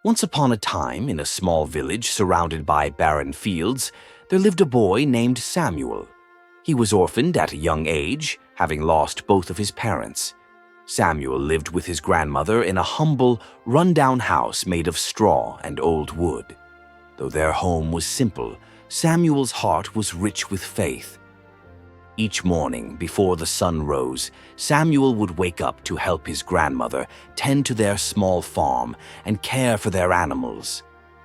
Once upon a time, in a small village surrounded by barren fields, there lived a boy named Samuel. He was orphaned at a young age, having lost both of his parents. Samuel lived with his grandmother in a humble, run-down house made of straw and old wood. Though their home was simple, Samuel's heart was rich with faith. Each morning, before the sun rose, Samuel would wake up to help his grandmother tend to their small farm and care for their animals.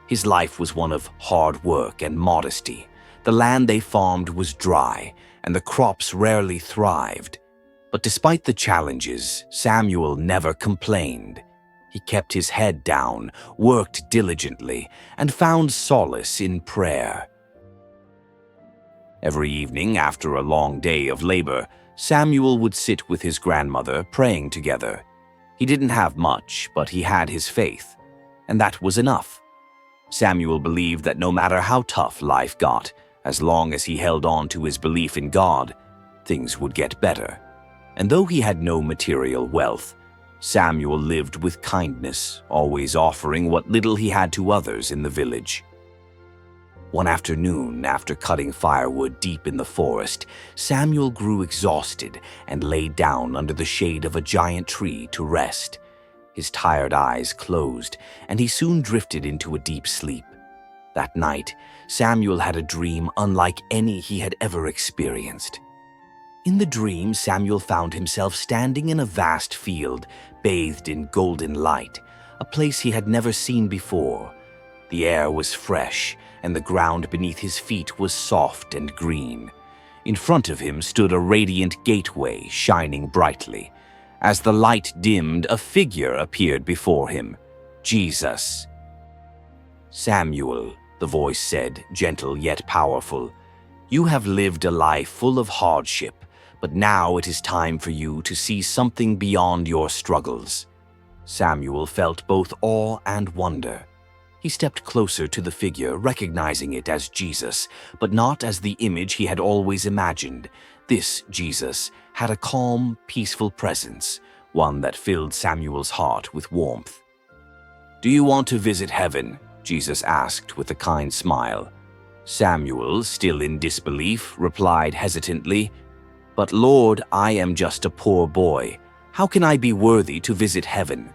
His life was one of hard work and modesty. The land they farmed was dry, and the crops rarely thrived. But despite the challenges, Samuel never complained. He kept his head down, worked diligently, and found solace in prayer. Every evening, after a long day of labor, Samuel would sit with his grandmother, praying together. He didn't have much, but he had his faith, and that was enough. Samuel believed that no matter how tough life got, as long as he held on to his belief in God, things would get better. And though he had no material wealth, Samuel lived with kindness, always offering what little he had to others in the village. One afternoon, after cutting firewood deep in the forest, Samuel grew exhausted and lay down under the shade of a giant tree to rest. His tired eyes closed, and he soon drifted into a deep sleep. That night, Samuel had a dream unlike any he had ever experienced. In the dream, Samuel found himself standing in a vast field, bathed in golden light, a place he had never seen before. The air was fresh, and the ground beneath his feet was soft and green. In front of him stood a radiant gateway, shining brightly. As the light dimmed, a figure appeared before him, Jesus. "Samuel," the voice said, gentle yet powerful, "you have lived a life full of hardship, but now it is time for you to see something beyond your struggles." Samuel felt both awe and wonder. He stepped closer to the figure, recognizing it as Jesus, but not as the image he had always imagined. This Jesus had a calm, peaceful presence, one that filled Samuel's heart with warmth. "Do you want to visit heaven?" Jesus asked with a kind smile. Samuel, still in disbelief, replied hesitantly, "But Lord, I am just a poor boy. How can I be worthy to visit heaven?"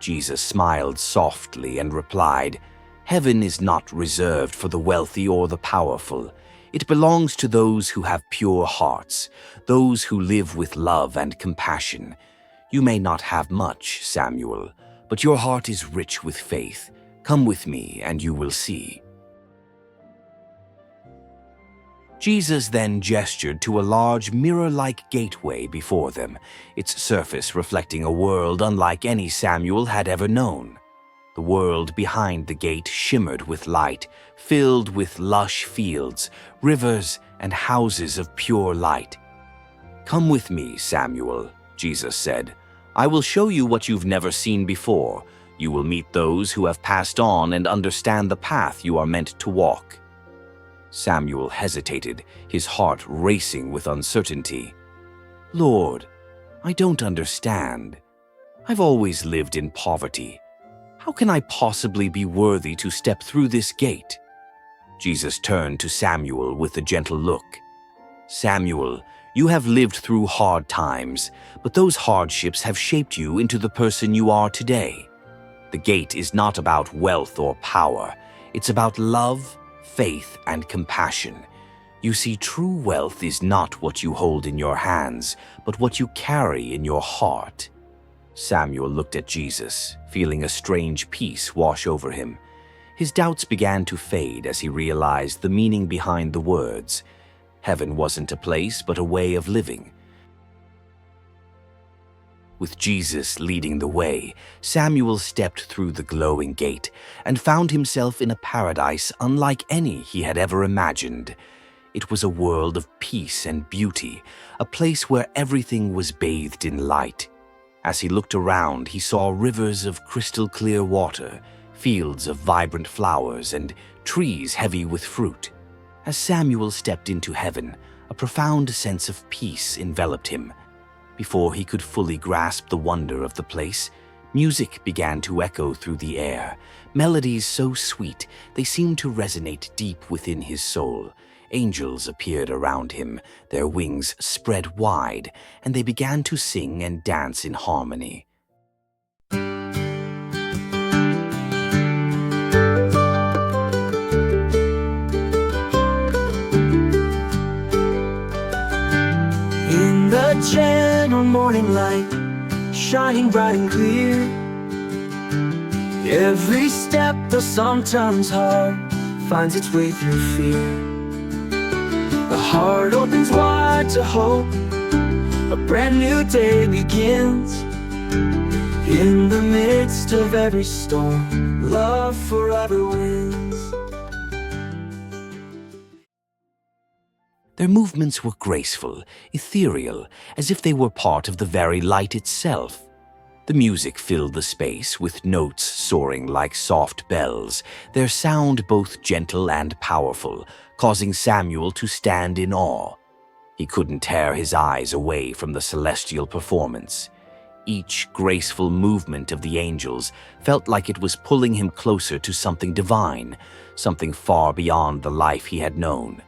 Jesus smiled softly and replied, "Heaven is not reserved for the wealthy or the powerful. It belongs to those who have pure hearts, those who live with love and compassion. You may not have much, Samuel, but your heart is rich with faith. Come with me and you will see." Jesus then gestured to a large mirror-like gateway before them, its surface reflecting a world unlike any Samuel had ever known. The world behind the gate shimmered with light, filled with lush fields, rivers, and houses of pure light. "Come with me, Samuel," Jesus said. "I will show you what you've never seen before. You will meet those who have passed on and understand the path you are meant to walk." Samuel hesitated, his heart racing with uncertainty. "Lord, I don't understand. I've always lived in poverty. How can I possibly be worthy to step through this gate?" Jesus turned to Samuel with a gentle look. "Samuel, you have lived through hard times, but those hardships have shaped you into the person you are today. The gate is not about wealth or power. It's about love, faith, and compassion. You see, true wealth is not what you hold in your hands, but what you carry in your heart." Samuel looked at Jesus, feeling a strange peace wash over him. His doubts began to fade as he realized the meaning behind the words. Heaven wasn't a place, but a way of living. With Jesus leading the way, Samuel stepped through the glowing gate and found himself in a paradise unlike any he had ever imagined. It was a world of peace and beauty, a place where everything was bathed in light. As he looked around, he saw rivers of crystal-clear water, fields of vibrant flowers, and trees heavy with fruit. As Samuel stepped into heaven, a profound sense of peace enveloped him. Before he could fully grasp the wonder of the place, Music began to echo through the air, melodies so sweet they seemed to resonate deep within his soul. Angels appeared around him, their wings spread wide, and they began to sing and dance in harmony. In the gentle morning light, shining bright and clear, every step, though sometimes hard, finds its way through fear. The heart opens wide to hope, a brand new day begins. In the midst of every storm, love forever wins. Their movements were graceful, ethereal, as if they were part of the very light itself. The music filled the space with notes soaring like soft bells, their sound both gentle and powerful, causing Samuel to stand in awe. He couldn't tear his eyes away from the celestial performance. Each graceful movement of the angels felt like it was pulling him closer to something divine, something far beyond the life he had known.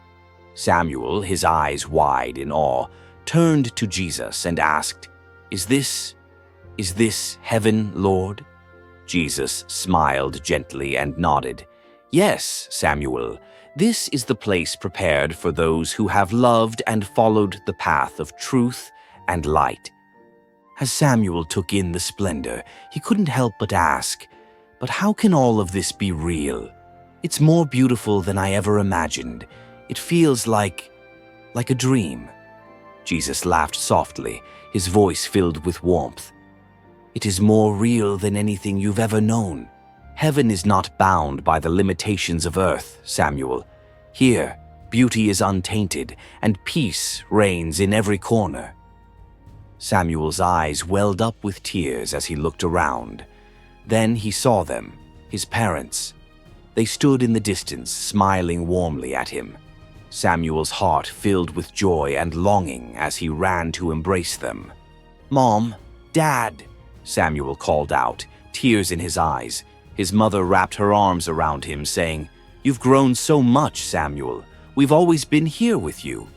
Samuel, his eyes wide in awe, turned to Jesus and asked, Is this heaven, Lord?" Jesus smiled gently and nodded. "Yes, Samuel, this is the place prepared for those who have loved and followed the path of truth and light." As Samuel took in the splendor, he couldn't help but ask, "But how can all of this be real? It's more beautiful than I ever imagined. It feels like a dream." Jesus laughed softly, his voice filled with warmth. "It is more real than anything you've ever known. Heaven is not bound by the limitations of earth, Samuel. Here, beauty is untainted, and peace reigns in every corner." Samuel's eyes welled up with tears as he looked around. Then he saw them, his parents. They stood in the distance, smiling warmly at him. Samuel's heart filled with joy and longing as he ran to embrace them. "Mom, Dad," Samuel called out, tears in his eyes. His mother wrapped her arms around him, saying, "You've grown so much, Samuel. We've always been here with you."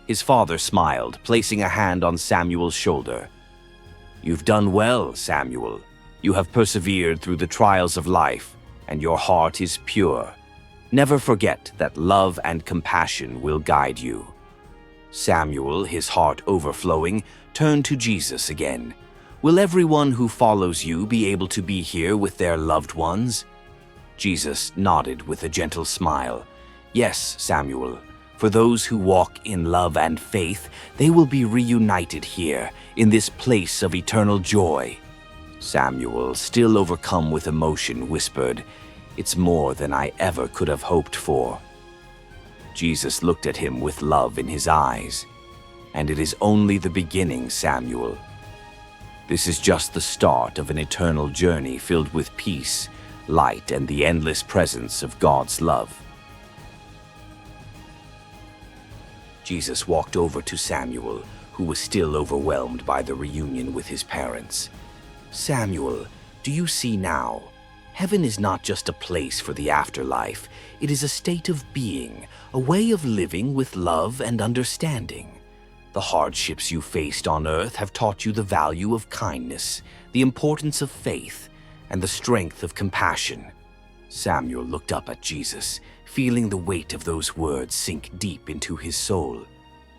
His father smiled, placing a hand on Samuel's shoulder. "You've done well, Samuel. You have persevered through the trials of life, and your heart is pure. Never forget that love and compassion will guide you." Samuel, his heart overflowing, turned to Jesus again. "Will everyone who follows you be able to be here with their loved ones?" Jesus nodded with a gentle smile. "Yes, Samuel. For those who walk in love and faith, they will be reunited here, in this place of eternal joy." Samuel, still overcome with emotion, whispered, "It's more than I ever could have hoped for." Jesus looked at him with love in his eyes. "And it is only the beginning, Samuel. This is just the start of an eternal journey filled with peace, light, and the endless presence of God's love." Jesus walked over to Samuel, who was still overwhelmed by the reunion with his parents. "Samuel, do you see now? Heaven is not just a place for the afterlife. It is a state of being, a way of living with love and understanding. The hardships you faced on earth have taught you the value of kindness, the importance of faith, and the strength of compassion." Samuel looked up at Jesus, feeling the weight of those words sink deep into his soul.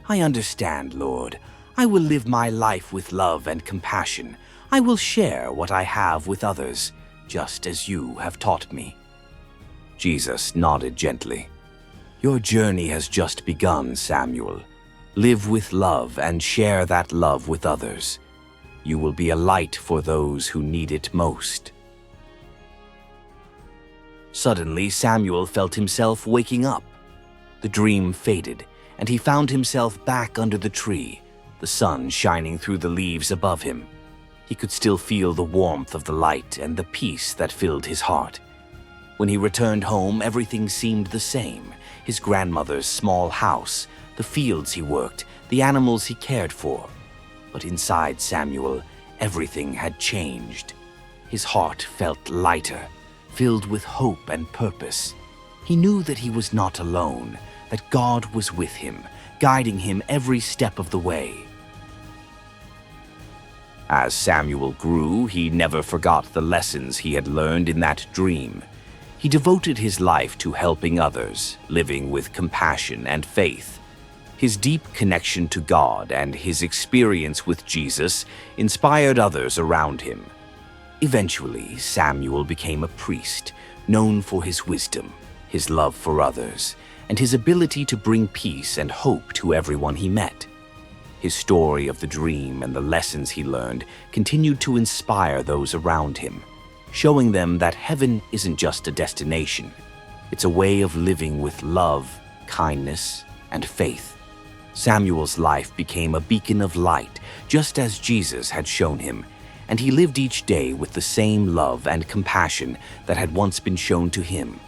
"I understand, Lord. I will live my life with love and compassion. I will share what I have with others, just as you have taught me." Jesus nodded gently. "Your journey has just begun, Samuel. Live with love and share that love with others. You will be a light for those who need it most." Suddenly, Samuel felt himself waking up. The dream faded, and he found himself back under the tree, the sun shining through the leaves above him. He could still feel the warmth of the light and the peace that filled his heart. When he returned home, everything seemed the same. His grandmother's small house, the fields he worked, the animals he cared for. But inside Samuel, everything had changed. His heart felt lighter, filled with hope and purpose. He knew that he was not alone, that God was with him, guiding him every step of the way. As Samuel grew, he never forgot the lessons he had learned in that dream. He devoted his life to helping others, living with compassion and faith. His deep connection to God and his experience with Jesus inspired others around him. Eventually, Samuel became a priest, known for his wisdom, his love for others, and his ability to bring peace and hope to everyone he met. His story of the dream and the lessons he learned continued to inspire those around him, showing them that heaven isn't just a destination. It's a way of living with love, kindness, and faith. Samuel's life became a beacon of light, just as Jesus had shown him, and he lived each day with the same love and compassion that had once been shown to him.